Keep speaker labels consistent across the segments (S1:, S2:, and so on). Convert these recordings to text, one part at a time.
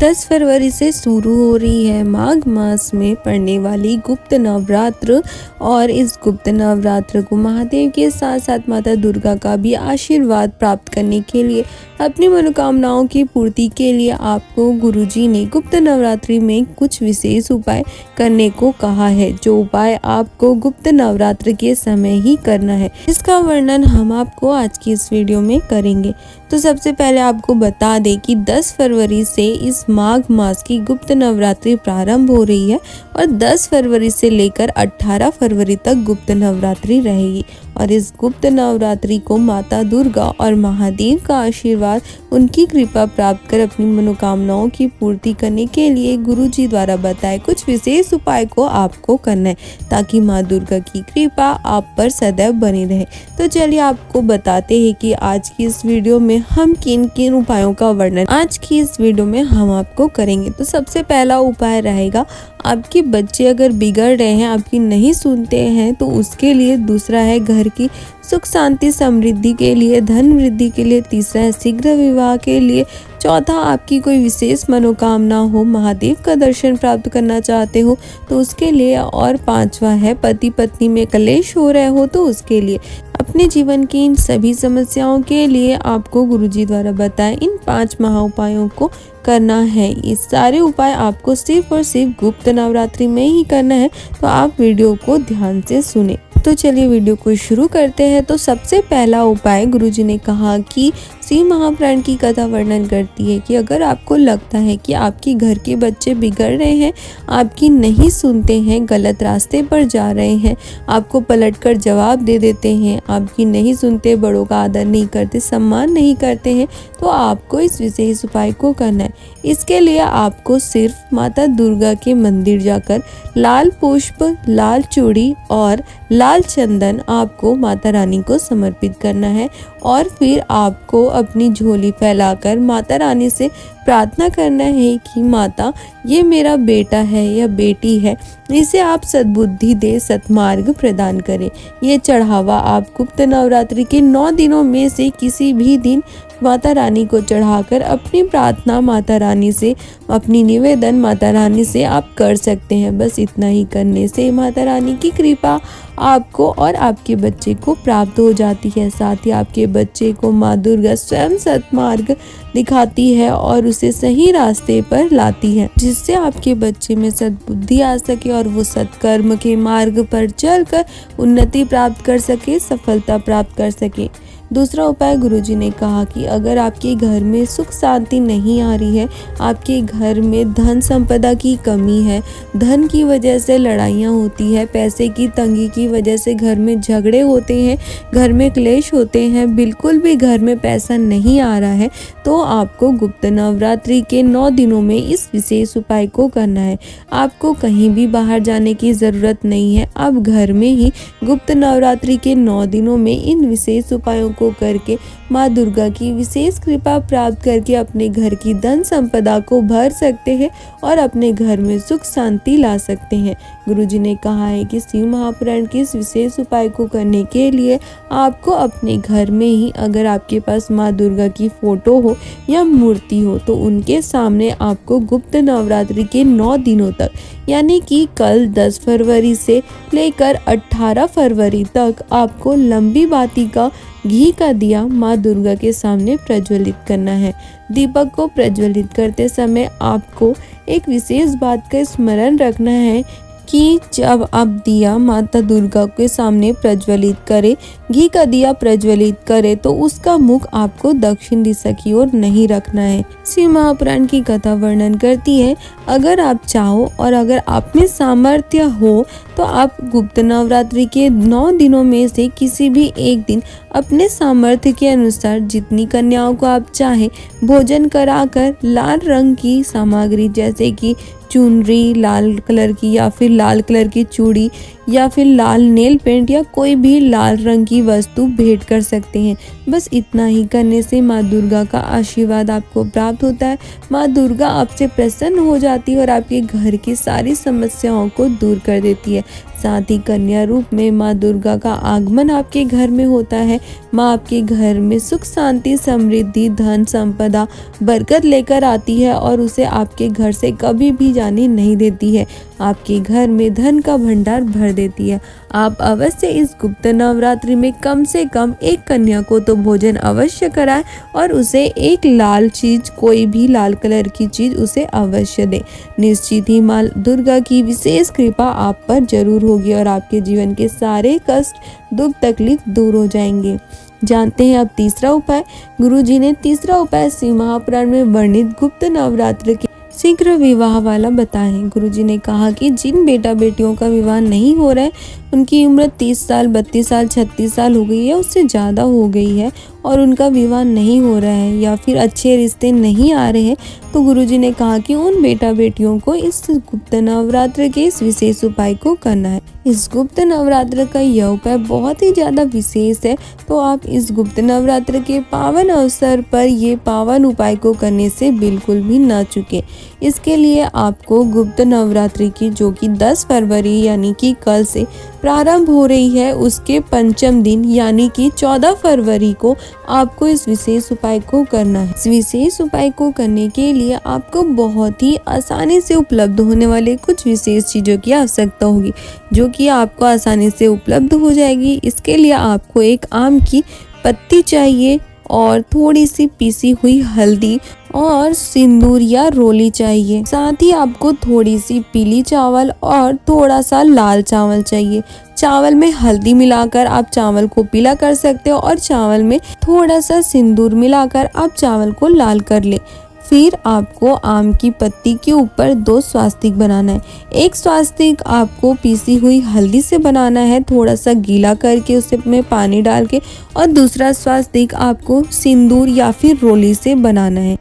S1: 10 फरवरी से शुरू हो रही है माघ मास में पड़ने वाली गुप्त नवरात्र। और इस गुप्त नवरात्र को महादेव के साथ साथ माता दुर्गा का भी आशीर्वाद प्राप्त करने के लिए, अपनी मनोकामनाओं की पूर्ति के लिए आपको गुरुजी ने गुप्त नवरात्रि में कुछ विशेष उपाय करने को कहा है, जो उपाय आपको गुप्त नवरात्र के समय ही करना है। इसका वर्णन हम आपको आज की इस वीडियो में करेंगे। तो सबसे पहले आपको बता दें कि 10 फरवरी से इस माघ मास की गुप्त नवरात्रि प्रारंभ हो रही है और 10 फरवरी से लेकर 18 फरवरी तक गुप्त नवरात्रि रहेगी। और इस गुप्त नवरात्रि को माता दुर्गा और महादेव का आशीर्वाद, उनकी कृपा प्राप्त कर अपनी मनोकामनाओं की पूर्ति करने के लिए गुरुजी द्वारा बताए कुछ विशेष उपाय को आपको करना है, ताकि माँ दुर्गा की कृपा आप पर सदैव बनी रहे। तो चलिए आपको बताते हैं कि आज की इस वीडियो में हम किन किन उपायों का वर्णन आज की इस वीडियो में हम आपको करेंगे। तो सबसे पहला उपाय रहेगा, आपके बच्चे अगर बिगड़ रहे हैं, आपकी नहीं सुनते हैं, तो उसके लिए। दूसरा है घर की सुख शांति समृद्धि के लिए, धन वृद्धि के लिए। तीसरा है शीघ्र विवाह के लिए। चौथा, आपकी कोई विशेष मनोकामना हो, महादेव का दर्शन प्राप्त करना चाहते हो तो उसके लिए। और पांचवा है पति पत्नी में कलेश हो रहे हो तो उसके लिए। अपने जीवन की इन सभी समस्याओं के लिए आपको गुरुजी द्वारा बताए इन 5 महा उपायों को करना है। ये सारे उपाय आपको सिर्फ और सिर्फ गुप्त नवरात्रि में ही करना है, तो आप वीडियो को ध्यान से सुने। तो चलिए वीडियो को शुरू करते हैं। तो सबसे पहला उपाय गुरुजी ने कहा कि शिव महापुराण की कथा वर्णन करती है कि अगर आपको लगता है कि आपके घर के बच्चे बिगड़ रहे हैं, आपकी नहीं सुनते हैं, गलत रास्ते पर जा रहे हैं, आपको पलटकर जवाब दे देते हैं, आपकी नहीं सुनते, बड़ों का आदर नहीं करते, सम्मान नहीं करते हैं, तो आपको इस विशेष उपाय को करना है। इसके लिए आपको सिर्फ माता दुर्गा के मंदिर जाकर लाल पुष्प, लाल चूड़ी और लाल चंदन आपको माता रानी को समर्पित करना है। और फिर आपको अपनी झोली फैलाकर माता रानी से प्रार्थना करना है कि माता, ये मेरा बेटा है या बेटी है, इसे आप सद्बुद्धि दे, सत्मार्ग प्रदान करें। ये चढ़ावा आप गुप्त नवरात्रि के 9 दिनों में से किसी भी दिन माता रानी को चढ़ाकर अपनी प्रार्थना माता रानी से, अपनी निवेदन माता रानी से आप कर सकते हैं। बस इतना ही करने से माता रानी की कृपा आपको और आपके बच्चे को प्राप्त हो जाती है। साथ ही आपके बच्चे को माँ दुर्गा स्वयं सत्मार्ग दिखाती है और उसे सही रास्ते पर लाती है, जिससे आपके बच्चे में सद्बुद्धि आ सके और वो सत्कर्म के मार्ग पर चलकर उन्नति प्राप्त कर सके, सफलता प्राप्त कर सके। दूसरा उपाय गुरुजी ने कहा कि अगर आपके घर में सुख शांति नहीं आ रही है, आपके घर में धन संपदा की कमी है, धन की वजह से लड़ाइयाँ होती है, पैसे की तंगी की वजह से घर में झगड़े होते हैं, घर में क्लेश होते हैं, बिल्कुल भी घर में पैसा नहीं आ रहा है, तो आपको गुप्त नवरात्रि के 9 दिनों में इस विशेष उपाय को करना है। आपको कहीं भी बाहर जाने की ज़रूरत नहीं है, आप घर में ही गुप्त नवरात्रि के 9 दिनों में इन विशेष उपायों को करके माँ दुर्गा की विशेष कृपा प्राप्त करके अपने घर की धन संपदा को भर सकते हैं और अपने घर में सुख शांति ला सकते हैं। गुरुजी ने कहा है कि शिव महापुराण के इस विशेष उपाय को करने के लिए आपको अपने घर में ही, अगर आपके पास माँ दुर्गा की फोटो हो या मूर्ति हो, तो उनके सामने आपको गुप्त नवरात्रि के 9 दिनों तक, यानी कि कल 10 फरवरी से लेकर 18 फरवरी तक आपको लंबी बाती का घी का दिया माँ दुर्गा के सामने प्रज्वलित करना है। दीपक को प्रज्वलित करते समय आपको एक विशेष बात का स्मरण रखना है कि जब आप दिया माता दुर्गा के सामने प्रज्वलित करे, घी का दिया प्रज्वलित करे, तो उसका मुख आपको दक्षिण दिशा की ओर नहीं रखना है। शिव महापुराण की कथा वर्णन करती है, अगर आप चाहो और अगर आप में सामर्थ्य हो तो आप गुप्त नवरात्रि के 9 दिनों में से किसी भी एक दिन अपने सामर्थ्य के अनुसार जितनी कन्याओं को आप चाहें भोजन कराकर लाल रंग की सामग्री, जैसे कि चुनरी लाल कलर की या फिर लाल कलर की चूड़ी या फिर लाल नेल पेंट या कोई भी लाल रंग की वस्तु भेंट कर सकते हैं। बस इतना ही करने से माँ दुर्गा का आशीर्वाद आपको प्राप्त होता है। माँ दुर्गा आपसे प्रसन्न हो जाती है और आपके घर की सारी समस्याओं को दूर कर देती है। साथ ही कन्या रूप में माँ दुर्गा का आगमन आपके घर में होता है। माँ आपके घर में सुख शांति समृद्धि धन संपदा बरकत लेकर आती है और उसे आपके घर से कभी भी जाने नहीं देती है। आपके घर में धन का भंडार भर देती है। आप अवश्य इस गुप्त नवरात्रि में कम से कम एक कन्या को तो भोजन अवश्य कराएं और उसे एक लाल चीज, कोई भी लाल कलर की चीज उसे अवश्य दें। निश्चित ही माँ दुर्गा की विशेष कृपा आप पर जरूर होगी और आपके जीवन के सारे कष्ट दुख तकलीफ दूर हो जाएंगे। जानते हैं अब तीसरा उपाय। गुरुजी ने तीसरा उपाय शिव महापुराण में वर्णित गुप्त नवरात्र के शीघ्र विवाह वाला बताया। गुरुजी ने कहा कि जिन बेटा बेटियों का विवाह नहीं हो रहा है, उनकी उम्र 30 साल 32 साल 36 साल हो गई है, उससे ज़्यादा हो गई है और उनका विवाह नहीं हो रहा है या फिर अच्छे रिश्ते नहीं आ रहे हैं, तो गुरुजी ने कहा कि उन बेटा बेटियों को इस गुप्त नवरात्र के इस विशेष उपाय को करना है। इस गुप्त नवरात्र का यह उपाय बहुत ही ज़्यादा विशेष है, तो आप इस गुप्त नवरात्र के पावन अवसर पर ये पावन उपाय को करने से बिल्कुल भी ना चूकें। इसके लिए आपको गुप्त नवरात्रि की, जो कि 10 फरवरी यानी कि कल से प्रारंभ हो रही है, उसके पंचम दिन यानी कि 14 फरवरी को आपको इस विशेष उपाय को करना है। इस विशेष उपाय को करने के लिए आपको बहुत ही आसानी से उपलब्ध होने वाले कुछ विशेष चीज़ों की आवश्यकता होगी, जो कि आपको आसानी से उपलब्ध हो जाएगी। इसके लिए आपको एक आम की पत्ती चाहिए और थोड़ी सी पीसी हुई हल्दी और सिंदूर या रोली चाहिए। साथ ही आपको थोड़ी सी पीली चावल और थोड़ा सा लाल चावल चाहिए। चावल में हल्दी मिलाकर आप चावल को पीला कर सकते हो और चावल में थोड़ा सा सिंदूर मिलाकर आप चावल को लाल कर ले। फिर आपको आम की पत्ती के ऊपर 2 स्वास्तिक बनाना है। एक स्वास्तिक आपको पीसी हुई हल्दी से बनाना है, थोड़ा सा गीला करके उसे में पानी डाल के, और दूसरा स्वास्तिक आपको सिंदूर या फिर रोली से बनाना है।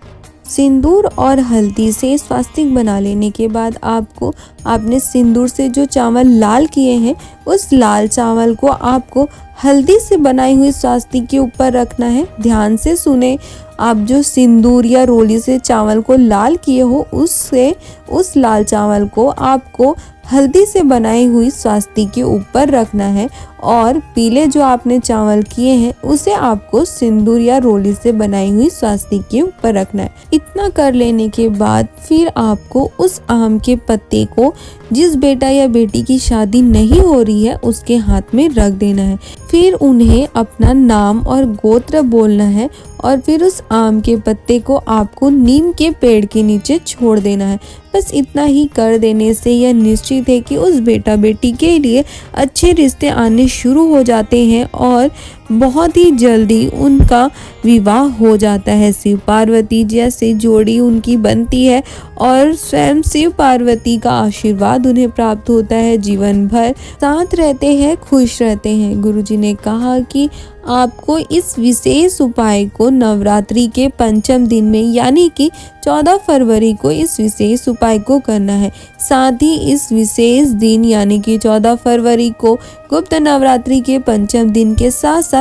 S1: सिंदूर और हल्दी से स्वास्तिक बना लेने के बाद आपने सिंदूर से जो चावल लाल किए हैं, उस लाल चावल को आपको हल्दी से बनाई हुई स्वास्तिक के ऊपर रखना है। ध्यान से सुने, आप जो सिंदूर या रोली से चावल को लाल किए हो, उस लाल चावल को आपको हल्दी से बनाई हुई स्वास्तिक के ऊपर रखना है और पीले जो आपने चावल किए हैं उसे आपको सिंदूर या रोली से बनाई हुई स्वास्तिक के ऊपर रखना है। इतना कर लेने के बाद फिर आपको उस आम के पत्ते को जिस बेटा या बेटी की शादी नहीं हो रही है उसके हाथ में रख देना है। फिर उन्हें अपना नाम और गोत्र बोलना है और फिर उस आम के पत्ते को आपको नीम के पेड़ के नीचे छोड़ देना है। बस इतना ही कर देने से यह निश्चित है कि उस बेटा बेटी के लिए अच्छे रिश्ते आने शुरू हो जाते हैं और बहुत ही जल्दी उनका विवाह हो जाता है। शिव पार्वती जैसे जोड़ी उनकी बनती है और स्वयं शिव पार्वती का आशीर्वाद उन्हें प्राप्त होता है। जीवन भर साथ रहते हैं, खुश रहते हैं। गुरुजी ने कहा कि आपको इस विशेष उपाय को नवरात्रि के पंचम दिन में यानी कि 14 फरवरी को इस विशेष उपाय को करना है। साथ ही इस विशेष दिन यानी कि 14 फरवरी को गुप्त नवरात्रि के पंचम दिन के साथ साथ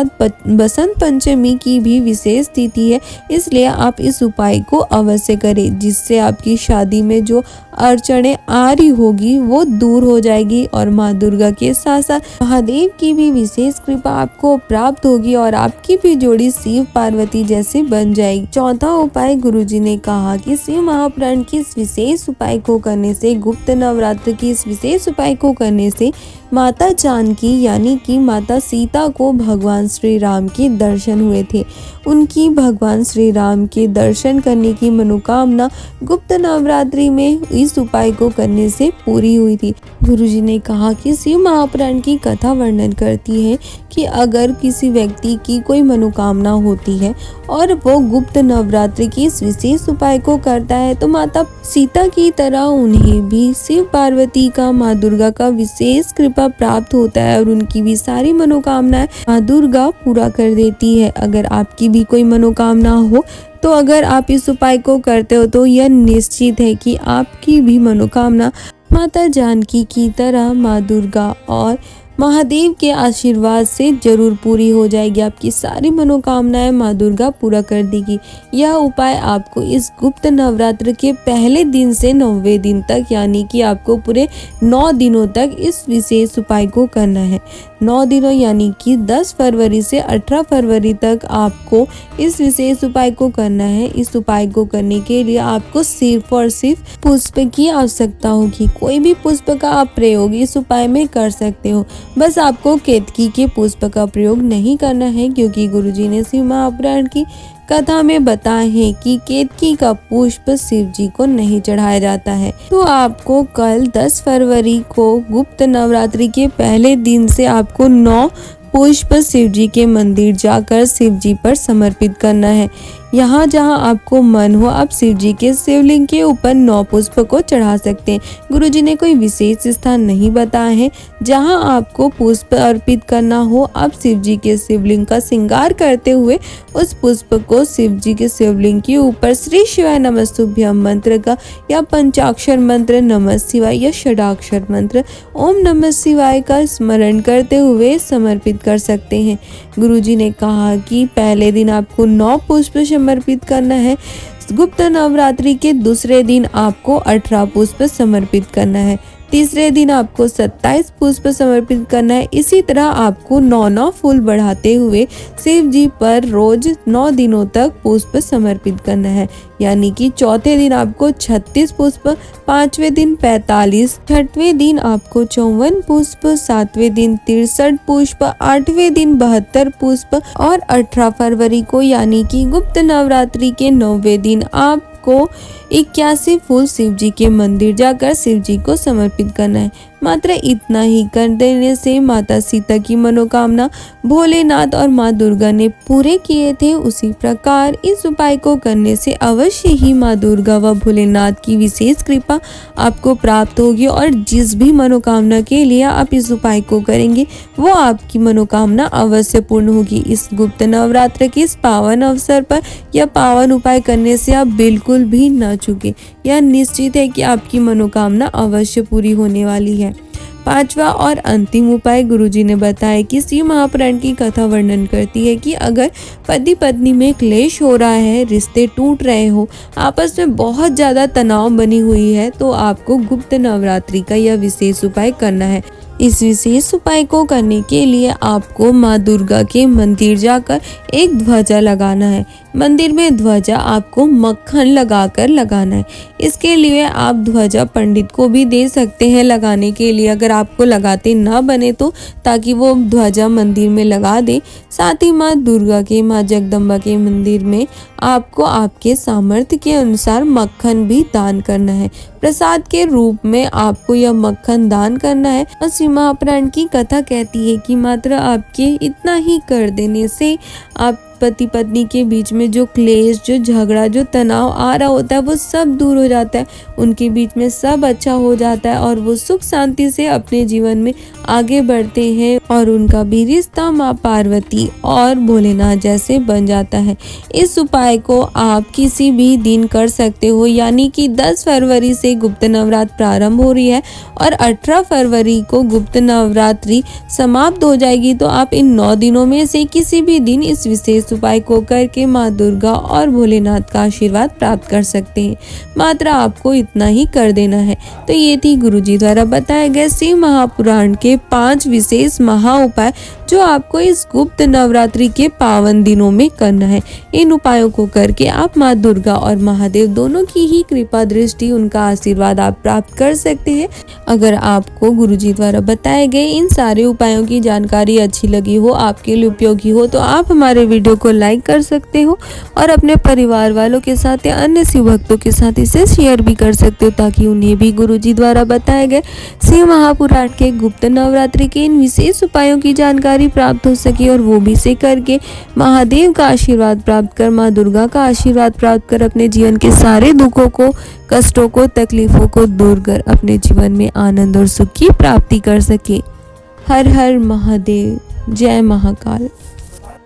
S1: बसंत पंचमी की भी विशेष तिथि है, इसलिए आप इस उपाय को अवश्य करें, जिससे आपकी शादी में जो अड़चनें आ रही होगी वो दूर हो जाएगी और माँ दुर्गा के साथ साथ महादेव की भी विशेष कृपा आपको प्राप्त होगी और आपकी भी जोड़ी शिव पार्वती जैसी बन जाएगी। चौथा उपाय गुरुजी ने कहा कि शिव महापुराण की इस विशेष उपाय को करने से, गुप्त नवरात्र की इस विशेष उपाय को करने से माता जानकी यानी कि माता सीता को भगवान श्री राम के दर्शन हुए थे। उनकी भगवान श्री राम के दर्शन करने की मनोकामना गुप्त नवरात्रि में इस उपाय को करने से पूरी हुई थी। गुरुजी ने कहा कि शिव महापुराण की कथा वर्णन करती है कि अगर किसी व्यक्ति की कोई मनोकामना होती है और वो गुप्त नवरात्रि की इस विशेष उपाय को करता है, तो माता सीता की तरह उन्हें भी शिव पार्वती का, माँ दुर्गा का विशेष कृपा प्राप्त होता है और उनकी भी सारी मनोकामनाएं माँ दुर्गा पूरा कर देती है। अगर आपकी भी कोई मनोकामना हो तो अगर आप इस उपाय को करते हो तो यह निश्चित है कि आपकी भी मनोकामना माता जानकी की तरह माँ दुर्गा और महादेव के आशीर्वाद से जरूर पूरी हो जाएगी। आपकी सारी मनोकामनाएं माँ दुर्गा पूरा कर देगी। यह उपाय आपको इस गुप्त नवरात्र के पहले दिन से 9वें दिन तक, यानी कि आपको पूरे 9 दिनों तक इस विशेष उपाय को करना है। 9 दिनों यानी कि 10 फरवरी से 18 फरवरी तक आपको इस विशेष उपाय को करना है। इस उपाय को करने के लिए आपको सिर्फ और सिर्फ पुष्प की आवश्यकता होगी। कोई भी पुष्प का आप प्रयोग इस उपाय में कर सकते हो। बस आपको केतकी के पुष्प का प्रयोग नहीं करना है, क्योंकि गुरुजी ने शिव महापुराण की कथा में बताया है कि केतकी का पुष्प शिव जी को नहीं चढ़ाया जाता है। तो आपको कल 10 फरवरी को गुप्त नवरात्रि के पहले दिन से आपको 9 पुष्प शिव जी के मंदिर जाकर शिव जी पर समर्पित करना है। यहाँ जहाँ आपको मन हो आप शिव जी के शिवलिंग के ऊपर 9 पुष्प को चढ़ा सकते हैं। गुरुजी ने कोई विशेष स्थान नहीं बताया है। जहाँ आपको पुष्प अर्पित करना हो, आप शिव जी के शिवलिंग का श्रृंगार करते हुए उस पुष्प को शिव जी के शिवलिंग के ऊपर श्री शिवाय नमस्तुभ्यम मंत्र का या पंचाक्षर मंत्र नमः शिवाय या षडाक्षर मंत्र ओम नमः शिवाय का स्मरण करते हुए समर्पित कर सकते हैं। गुरुजी ने कहा कि पहले दिन आपको 9 पुष्प समर्पित करना है। गुप्त नवरात्रि के दूसरे दिन आपको 18 पुष्प समर्पित करना है। तीसरे दिन आपको 27 पुष्प समर्पित करना है। इसी तरह आपको 9 फूल बढ़ाते हुए शिव जी पर रोज 9 दिनों तक पुष्प समर्पित करना है। यानी कि चौथे दिन आपको 36 पुष्प, 5वें दिन 45, 6वें दिन आपको 54 पुष्प, 7वें दिन 63 पुष्प, 8वें दिन 72 पुष्प और 18 फरवरी को यानी कि गुप्त नवरात्रि के 9वें दिन आपको 81 फूल शिव जी के मंदिर जाकर शिव जी को समर्पित करना है। मात्र इतना ही कर देने से माता सीता की मनोकामना भोलेनाथ और माँ दुर्गा ने पूरे किए थे। उसी प्रकार इस उपाय को करने से अवश्य ही माँ दुर्गा व भोलेनाथ की विशेष कृपा आपको प्राप्त होगी और जिस भी मनोकामना के लिए आप इस उपाय को करेंगे वो आपकी मनोकामना अवश्य पूर्ण होगी। इस गुप्त नवरात्र के इस पावन अवसर पर यह पावन उपाय करने से आप बिल्कुल भी न चूके। यह निश्चित है कि आपकी मनोकामना अवश्य पूरी होने वाली है। 5वां और अंतिम उपाय गुरुजी ने बताया कि शिव महापुराण की कथा वर्णन करती है कि अगर पति पत्नी में क्लेश हो रहा है, रिश्ते टूट रहे हो, आपस में बहुत ज़्यादा तनाव बनी हुई है, तो आपको गुप्त नवरात्रि का यह विशेष उपाय करना है। इस विशेष उपाय को करने के लिए आपको माँ दुर्गा के मंदिर जाकर एक ध्वजा लगाना है। मंदिर में ध्वजा आपको मक्खन लगाकर लगाना है। इसके लिए आप ध्वजा पंडित को भी दे सकते हैं लगाने के लिए, अगर आपको लगाते ना बने तो, ताकि वो ध्वजा मंदिर में लगा दे। साथ ही माँ दुर्गा के, माँ जगदम्बा के मंदिर में आपको आपके सामर्थ्य के अनुसार मक्खन भी दान करना है। प्रसाद के रूप में आपको यह मक्खन दान करना है। और शिव महापुराण की कथा कहती है कि मात्र आपके इतना ही कर देने से आप पति पत्नी के बीच में जो क्लेश, जो झगड़ा, जो तनाव आ रहा होता है वो सब दूर हो जाता है। उनके बीच में सब अच्छा हो जाता है और वो सुख शांति से अपने जीवन में आगे बढ़ते हैं और उनका भी रिश्ता माँ पार्वती और भोलेनाथ जैसे बन जाता है। इस उपाय को आप किसी भी दिन कर सकते हो, यानी कि 10 फरवरी से गुप्त नवरात्र प्रारंभ हो रही है और 18 फरवरी को गुप्त नवरात्रि समाप्त हो जाएगी। तो आप इन 9 दिनों में से किसी भी दिन इस विशेष उपाय को करके माँ दुर्गा और भोलेनाथ का आशीर्वाद प्राप्त कर सकते हैं। मात्र आपको इतना ही कर देना है। तो ये थी गुरुजी द्वारा बताए गए शिव महापुराण के 5 विशेष महा उपाय जो आपको इस गुप्त नवरात्रि के पावन दिनों में करना है। इन उपायों को करके आप माँ दुर्गा और महादेव दोनों की ही कृपा दृष्टि, उनका आशीर्वाद आप प्राप्त कर सकते हैं। अगर आपको गुरुजी द्वारा बताए गए इन सारे उपायों की जानकारी अच्छी लगी हो, आपके लिए उपयोगी हो, तो आप हमारे वीडियो को लाइक कर सकते हो और अपने परिवार वालों के साथ या अन्य शिव भक्तों के साथ इसे शेयर भी कर सकते हो, ताकि उन्हें भी गुरुजी द्वारा बताए गए शिव महापुराण के गुप्त नवरात्रि के इन विशेष उपायों की जानकारी प्राप्त हो सके और वो भी से करके महादेव का आशीर्वाद प्राप्त कर, माँ दुर्गा का आशीर्वाद प्राप्त कर अपने जीवन के सारे दुखों को, कष्टों को, तकलीफों को दूर कर अपने जीवन में आनंद और सुख की प्राप्ति कर सके। हर हर महादेव, जय महाकाल।